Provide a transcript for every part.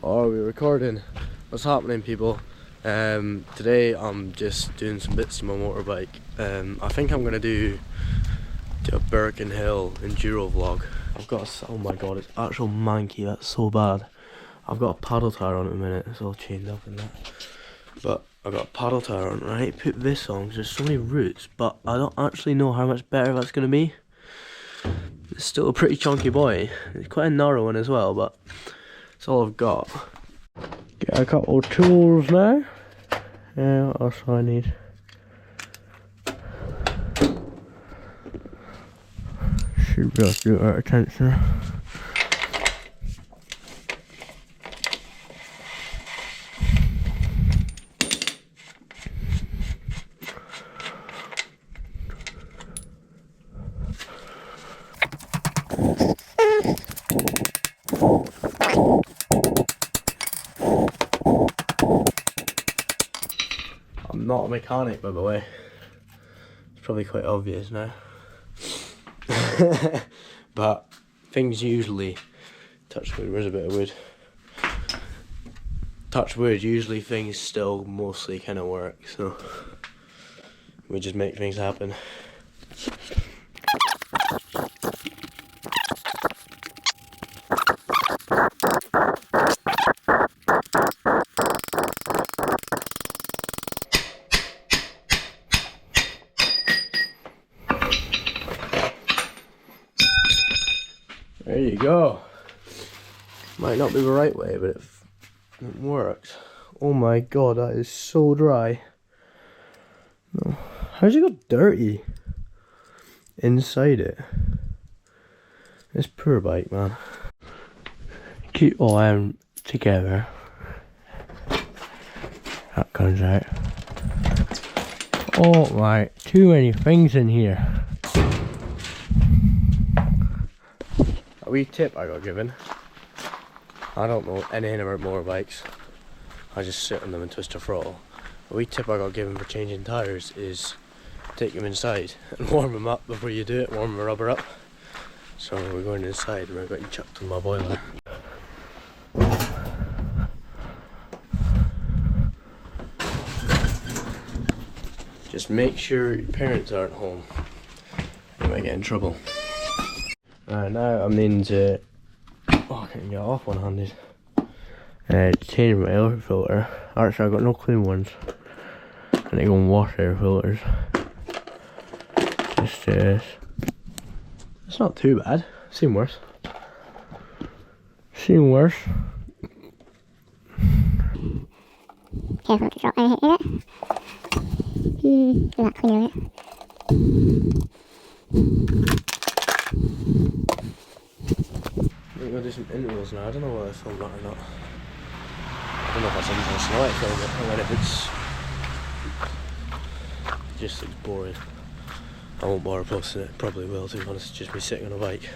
Are we recording? What's happening, people? Today I'm just doing some bits to my motorbike. I think I'm gonna do a Birkin Hill enduro vlog. I've got oh my god, it's actual manky. That's so bad. I've got a paddle tire on at the minute. It's all chained up in that. But I've got a paddle tire on, right? Put this on because there's so many routes, but I don't actually know how much better that's gonna be. It's still a pretty chunky boy. It's quite a narrow one as well, but that's all I've got. Get a couple of tools now. Yeah, what else do I need? Should be able to do it out of tensioner. I'm not a mechanic, by the way. It's probably quite obvious now. But things usually, touch wood, where's a bit of wood? Touch wood, usually things still mostly kind of work, so we just make things happen. There you go. Might not be the right way, but it works. Oh my god, that is so dry. No. How's it got dirty inside it? This poor bike, man. Keep all them together. That comes out. Oh my, too many things in here. A wee tip I got given. I don't know anything about motorbikes. I just sit on them and twist a throttle. A wee tip I got given for changing tyres is take them inside and warm them up before you do it, warm the rubber up. So we're going inside and we're getting chucked on my boiler. Just make sure your parents aren't home. You might get in trouble. Right, now I'm needing to, I can't get off one-handed. Change my air filter. Actually, I've got no clean ones. I need to go and wash air filters. Just this. It's not too bad. Seen worse. Seen worse. Careful to drop anything in it. Do that cleaner it. I'm gonna do some intervals now. I don't know whether I film that or not. I don't know if that's interesting. I might film it, and then if it just looks boring, I won't bother posting it. Probably will, to be honest. It's just me sitting on a bike.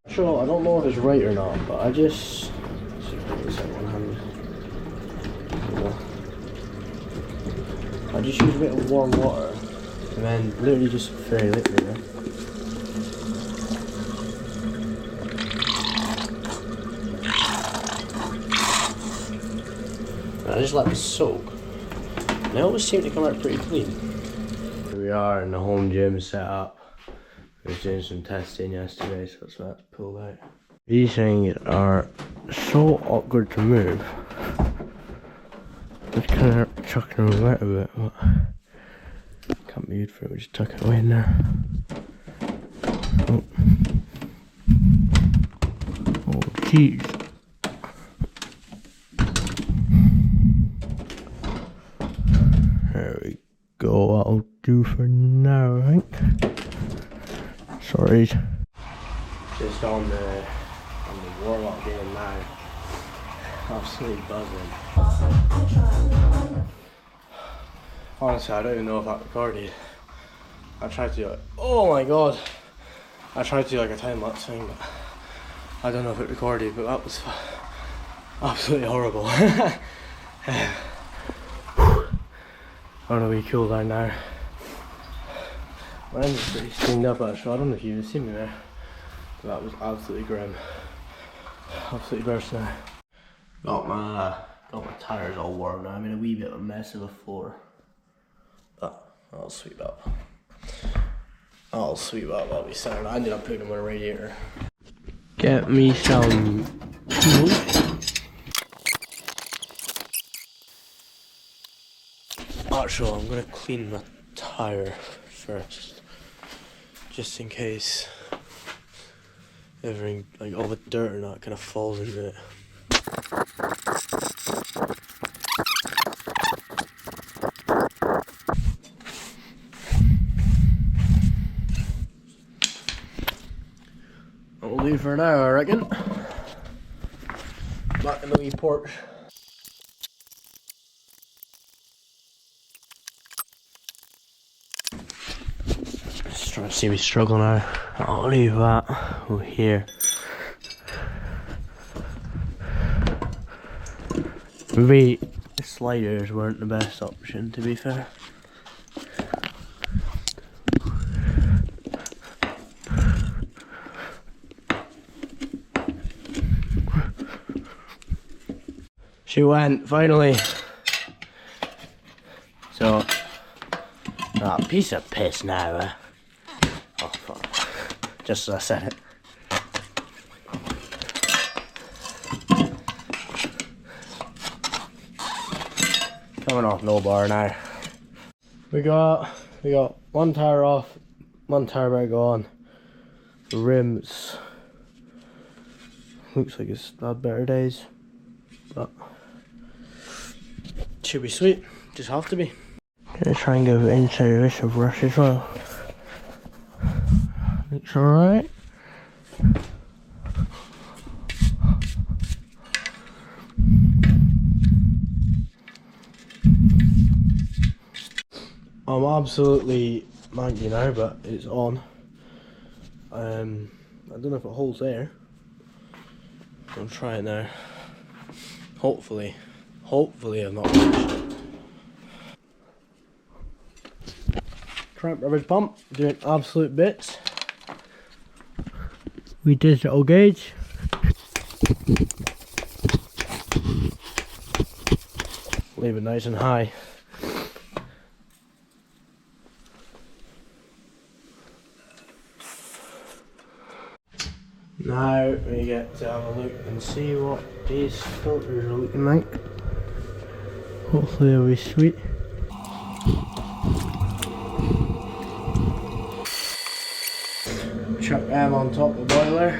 Sure, I don't know if it's right or not, but I just let's see if I can get this out one hand. I just use a bit of warm water, and then literally just very liquid. Yeah? I just let it soak. They always seem to come out pretty clean. Here we are in the home gym set up. We were doing some testing yesterday, so that's why it's pulled out. These things are so awkward to move. Just kind of chucking them out a bit, but can't be good for it. We just tuck it away in there. Oh, oh jeez. There we go, that'll do for now, I think. Sorry. Just on the warm-up game now. Absolutely buzzing. Honestly, I don't even know if that recorded. I tried to do it. Oh my god! I tried to do like a time-lapse thing, but I don't know if it recorded, but that was absolutely horrible. I'm gonna be cool down now. My engine's pretty steamed up actually. I don't know if you've seen me there. But that was absolutely grim. Absolutely burst now. Got my tyres all warm now. I mean, a wee bit of a mess of a floor, but I'll sweep up. I'll be sound. I ended up putting them on a radiator. Get me some fuel. Actually, I'm gonna clean my tyre first, just in case everything, like all the dirt and that, kind of falls into it. That'll do for now, I reckon. Back in the wee porch. Just trying to see me struggle now. I'll leave that over here. Maybe the sliders weren't the best option, to be fair. She went, finally. So, piece of piss now, eh? Oh, fuck. Just as I said it. Coming off no bar now. We got one tire off, one tire back on. The rims. Looks like it's had better days, but should be sweet. Just have to be. Gonna try and go inside of this of rush as well. Looks alright. I'm absolutely manky now, but it's on. I don't know if it holds there. I'll try it now. Hopefully I've not reached. Crank rubbish pump, doing absolute bits. We digital gauge. Leave it nice and high. Now we get to have a look and see what these filters are looking like. Hopefully they'll be sweet. Chuck them on top of the boiler.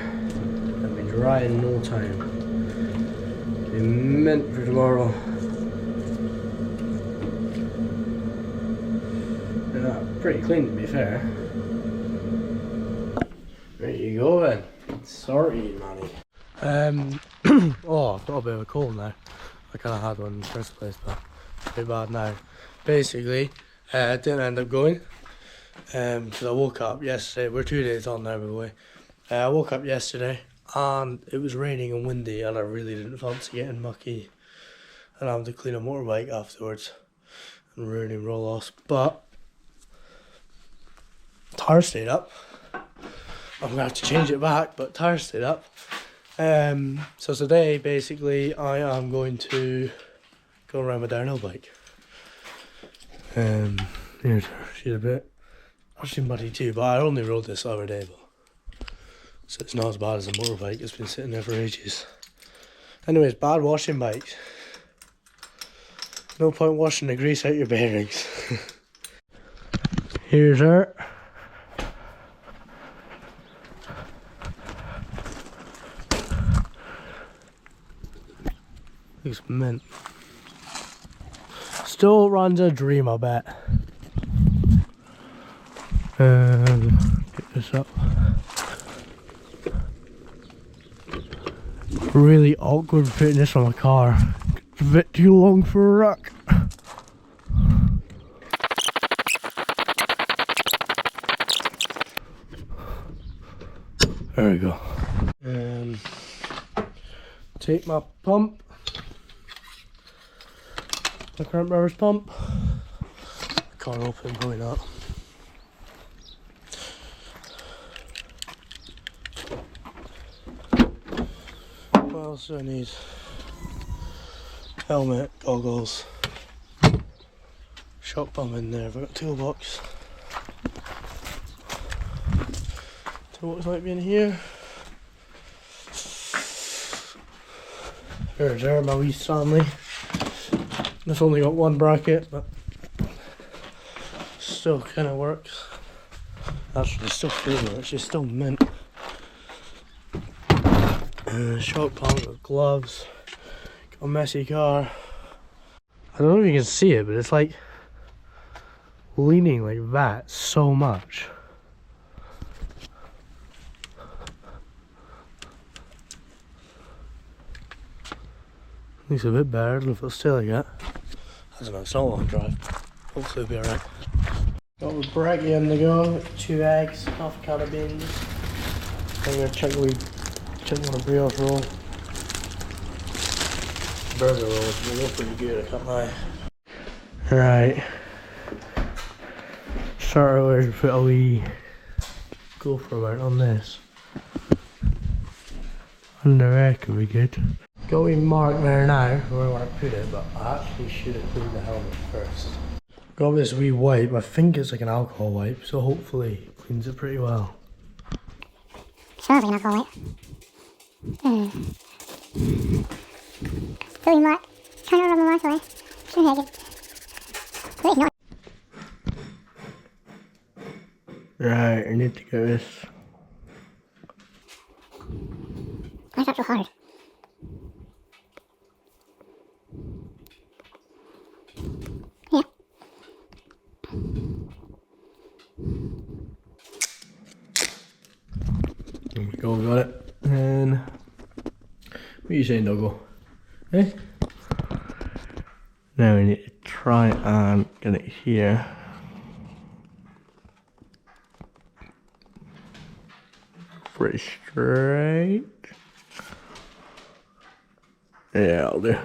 They'll be dry in no time. Be mint for tomorrow. They're pretty clean, to be fair. There you go then. Sorry, Manny. Oh, I've got a bit of a cold now. I kind of had one in the first place, but it's pretty bad now. Basically, I didn't end up going. Because I woke up yesterday. We're 2 days on now, by the way. I woke up yesterday and it was raining and windy, and I really didn't fancy getting mucky and having to clean a motorbike afterwards and ruining roll-offs. But tire stayed up. I'm gonna have to change it back, but tire stayed up. So today, basically, I am going to go around my downhill bike. Here's she's a bit washing muddy too, but I only rode this the other day, so it's not as bad as a motorbike. It's been sitting there for ages. Anyways, bad washing bikes. No point washing the grease out your bearings. Here's her. Looks mint. Still runs a dream, I bet. Pick this up. Really awkward putting this on my car. It's a bit too long for a rack. There we go. Take my pump. My current rubber's pump. Can't open, probably not. What else do I need? helmet, goggles, shock pump in there. I've got a toolbox. Toolbox might be in here. There, my wee Stanley. This only got one bracket, but still kind of works. Actually, still feeling it, she's still mint. Shock pump, got gloves, got a messy car. I don't know if you can see it, but it's like leaning like that so much. Looks a bit better, I don't know if it'll stay like that. I don't know, it's not a long drive. Hopefully it'll be alright. Got the brekkie in the go, 2 eggs, half a can of beans. I'm gonna check the chicken on a brioche roll. Burger rolls, they look pretty good, I can't lie. Right. Start out to put a wee gopher mount on this. And the wreck will be good. Got a wee mark there now where I want to put it, but I actually should have cleaned the helmet first. Got this wee wipe, I think it's like an alcohol wipe, so hopefully it cleans it pretty well. Smells like an alcohol wipe. Silly mark. Trying to rub the mark away. Shouldn't have it. Wait, no. Right, I need to get this. Why is that so hard? Yeah. There we go, got it. And what are you saying, Doggo? Eh? Now we need to try and get it here. Pretty straight. Yeah, I'll do.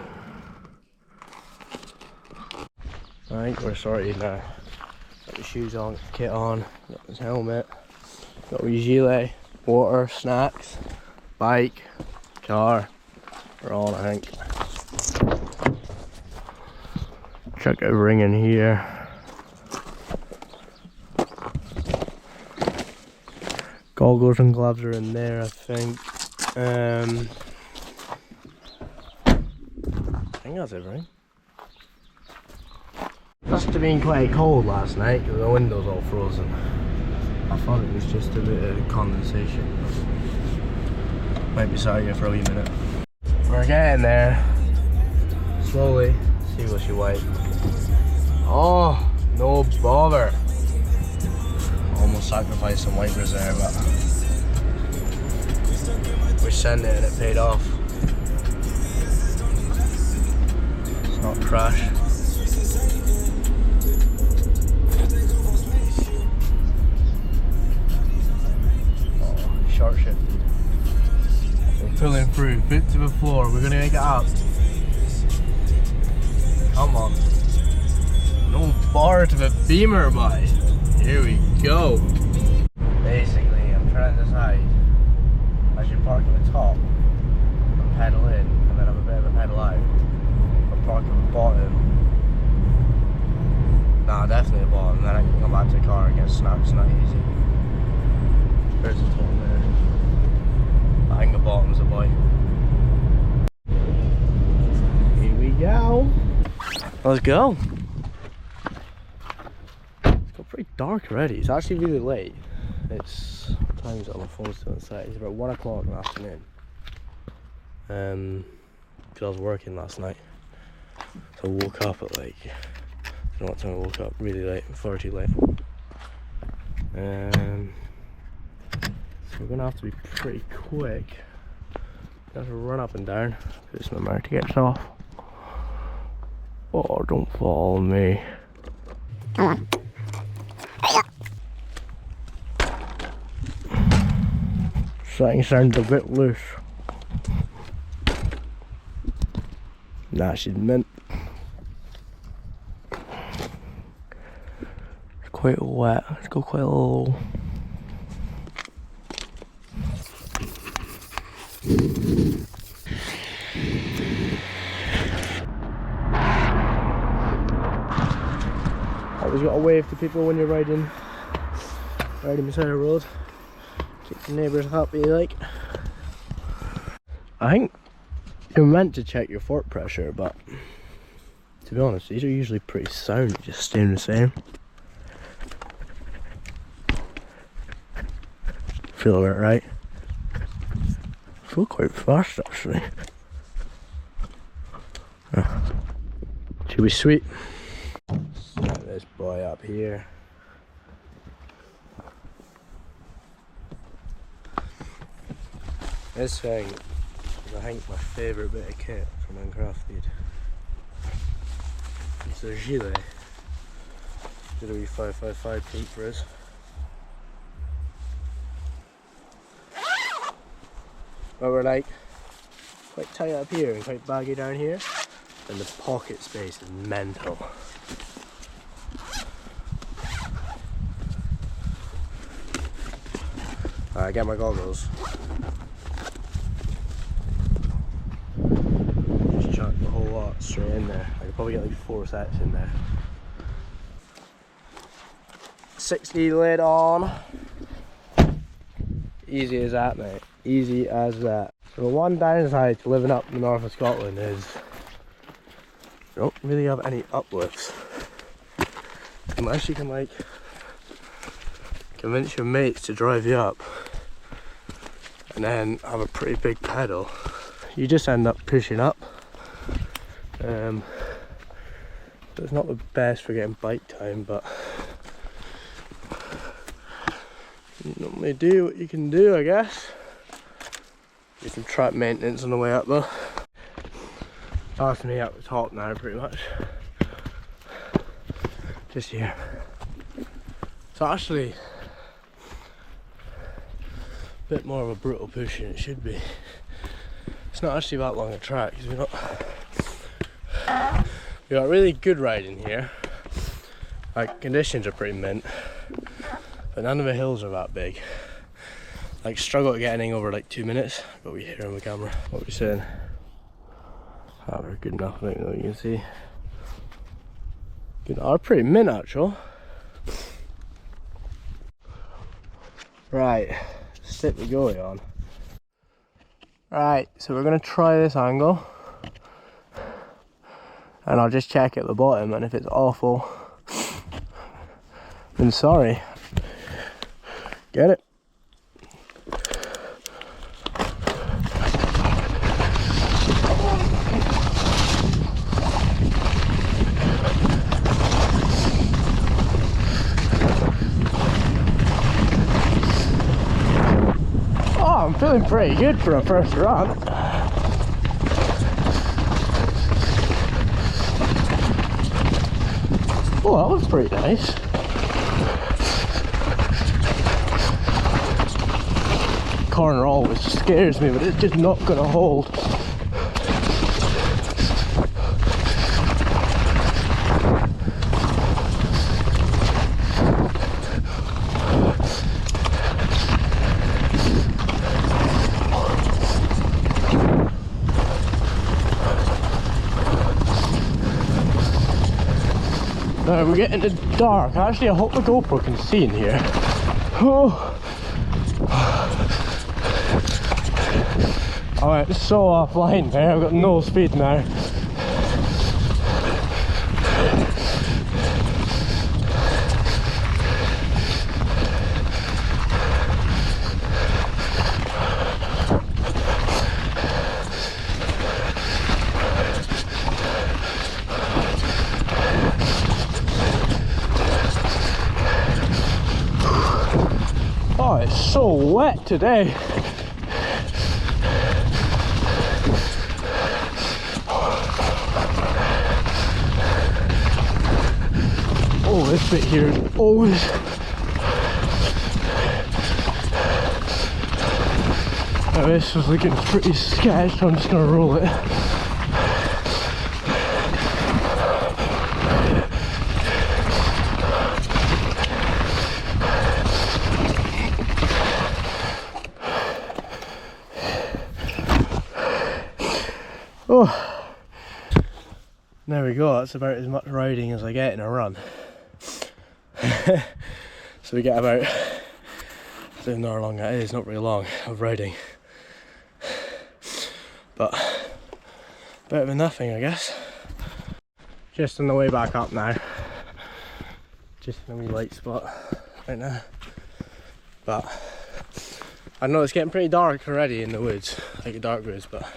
I think we're sorted now. Got the shoes on, got the kit on, got his helmet, got his gilet, water, snacks, bike, car. We're on, I think. Check everything in here. Goggles and gloves are in there, I think. I think that's everything. Must have been quite cold last night because the window's all frozen. I thought it was just a bit of condensation. Might be sat here for a wee minute. We're getting there. Slowly. See what she wiped. Oh, no bother. Almost sacrificed some wipers there, but we sent it and it paid off. It's not trash. Oh, short shifted. We're pulling through, foot to the floor. We're gonna make it up. Come on. No bar to the beamer, boy. Here we go. Basically, I'm trying to decide I should park at the top and pedal in, and then have a bit of a pedal out, or park at the bottom. Nah, definitely the bottom, then I can come back to the car and get snacks, not easy. There's the top there. I think the bottom's the boy. Here we go. Let's go. Pretty dark already. It's actually really late. It's, what time is it on my phone still inside? It's about 1 o'clock in the afternoon. Because I was working last night. So I woke up at like, I don't know what time I woke up, really late, far too late. So we're gonna have to be pretty quick. I have to run up and down. This is my mark to get off. Oh, don't follow me. Come on. Something sounds a bit loose. Nah, she's mint. It's quite wet. Let's go quite low. always got to wave to people when you're riding beside a road. Keep the neighbours happy, like. I think you're meant to check your fork pressure, but to be honest, these are usually pretty sound, just staying the same. Feel it right? I feel quite fast actually. Should be sweet. Set this boy up here. This thing is, I think, my favourite bit of kit from Uncrafted. It's a gilet. Did a wee 555 paint for us. But we're like quite tight up here and quite baggy down here, and the pocket space is mental. Alright, get my goggles. Just chuck the whole lot straight in there. I could probably get like 4 sets in there. 60 lid on. Easy as that, mate. Easy as that. So the one downside to living up in the north of Scotland is you don't really have any uplifts. Unless you can like convince your mates to drive you up and then have a pretty big pedal, you just end up pushing up. So it's not the best for getting bike time, but you normally do what you can do, I guess. Do some track maintenance on the way up though. That's me up the top now, pretty much. Just here. So actually, a bit more of a brutal push than it should be. It's not actually that long a track because we got really good riding here. Like, conditions are pretty mint, but none of the hills are that big. Like, struggle to get anything over like 2 minutes, but we hit her on the camera. What are we saying? Ah, we're good enough, I don't know, you can see. Good, are pretty mint actual. Right, stick the goalie on. Right, so we're gonna try this angle. And I'll just check at the bottom, and if it's awful, then sorry. Get it? Oh, I'm feeling pretty good for a first run. Oh, that was pretty nice. Corner always scares me, but it's just not gonna hold. Now we're getting into dark. Actually, I hope the GoPro can see in here. Oh. Alright, it's so offline there. I've got no speed now. Oh, it's so wet today. Oh, this bit here is always... Now this was looking pretty sketched, so I'm just gonna roll it. Oh, there we go. That's about as much riding as I get in a run. So we get about, I don't know how long that is, not very long, of riding. But better than nothing, I guess. Just on the way back up now. Just in a wee light spot right now. But I know it's getting pretty dark already in the woods, like a dark woods, but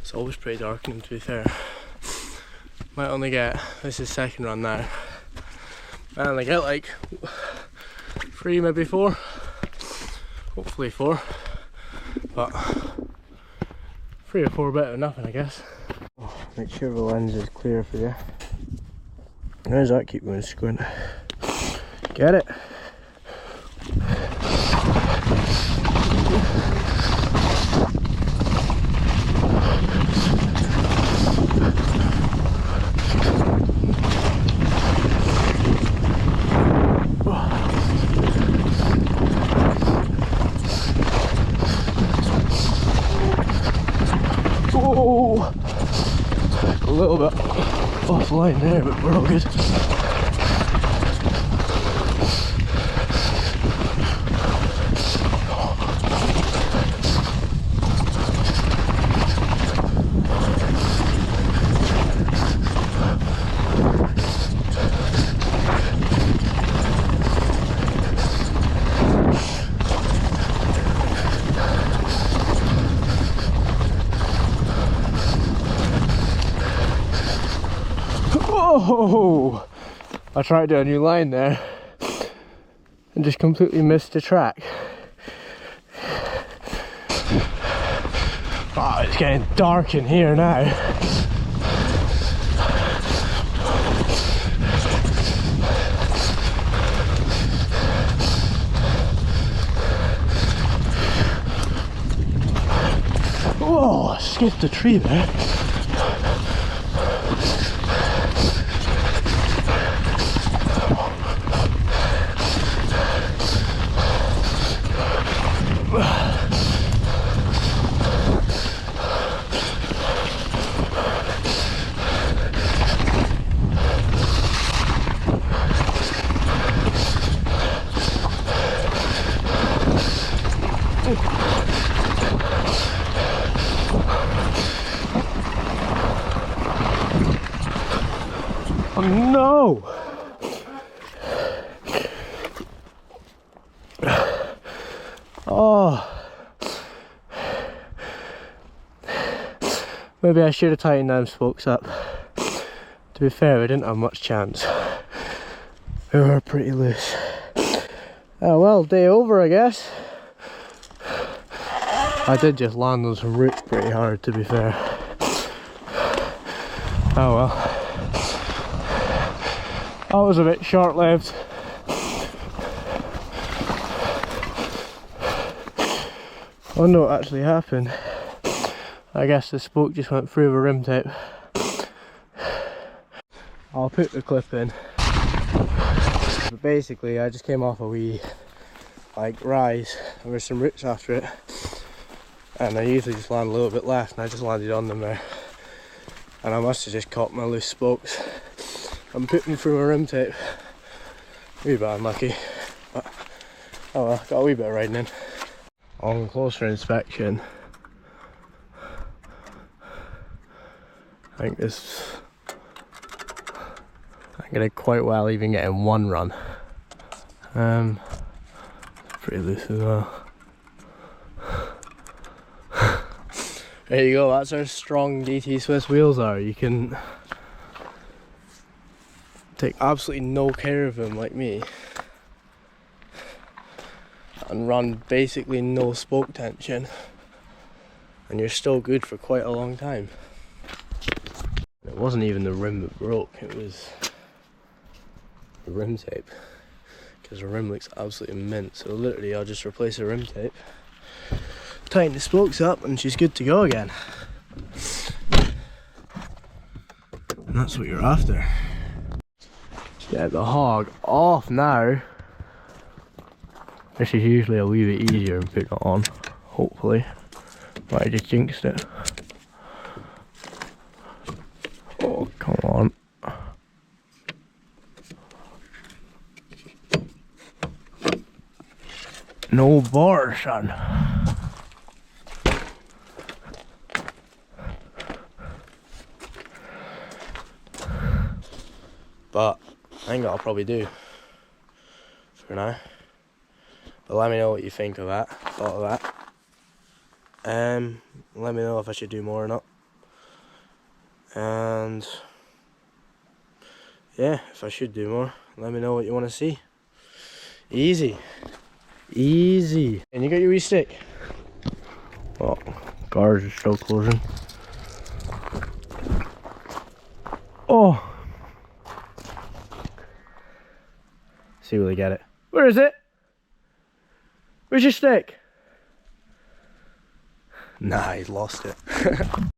it's always pretty dark, and to be fair. Might only get, this is second run now, might only get like 3, maybe 4, hopefully 4, but 3 or 4 better than nothing, I guess. Oh, make sure the lens is clear for you. There's that, keep going squint. Get it? Oh, a little bit offline there, but we're all good. Oh, I tried to do a new line there and just completely missed the track. Oh, it's getting dark in here now. Oh, I skipped a tree there. Oh no! Oh, maybe I should have tightened them spokes up. To be fair, I didn't have much chance. They were pretty loose. Oh well, day over, I guess. I did just land on some roots pretty hard, to be fair. Oh well. That was a bit short-lived. I wonder what actually happened. I guess the spoke just went through the rim tape. I'll put the clip in. But basically I just came off a wee like rise and there's some roots after it. And I usually just land a little bit left and I just landed on them there. And I must have just caught my loose spokes. I'm putting through my rim tape. A wee bit unlucky, but oh well, got a wee bit of riding in. On closer inspection, I think I did quite well even getting one run. Pretty loose as well. There you go, that's how strong DT Swiss wheels are. You can take absolutely no care of them like me and run basically no spoke tension and you're still good for quite a long time. It wasn't even the rim that broke, it was the rim tape, because the rim looks absolutely mint. So literally I'll just replace the rim tape, tighten the spokes up and she's good to go again. And that's what you're after. Get the hog off now. This is usually a wee bit easier to put it on, hopefully. But I just jinxed it. Oh, come on. No bar, son. But I think that'll probably do for now. But let me know what you think of that, thought of that. Let me know if I should do more or not. And yeah, if I should do more, let me know what you want to see. Easy. Easy. And you got your wee stick? Oh, cars are still closing. Oh. See will they get it. Where is it? Where's your stick? Nah, he's lost it.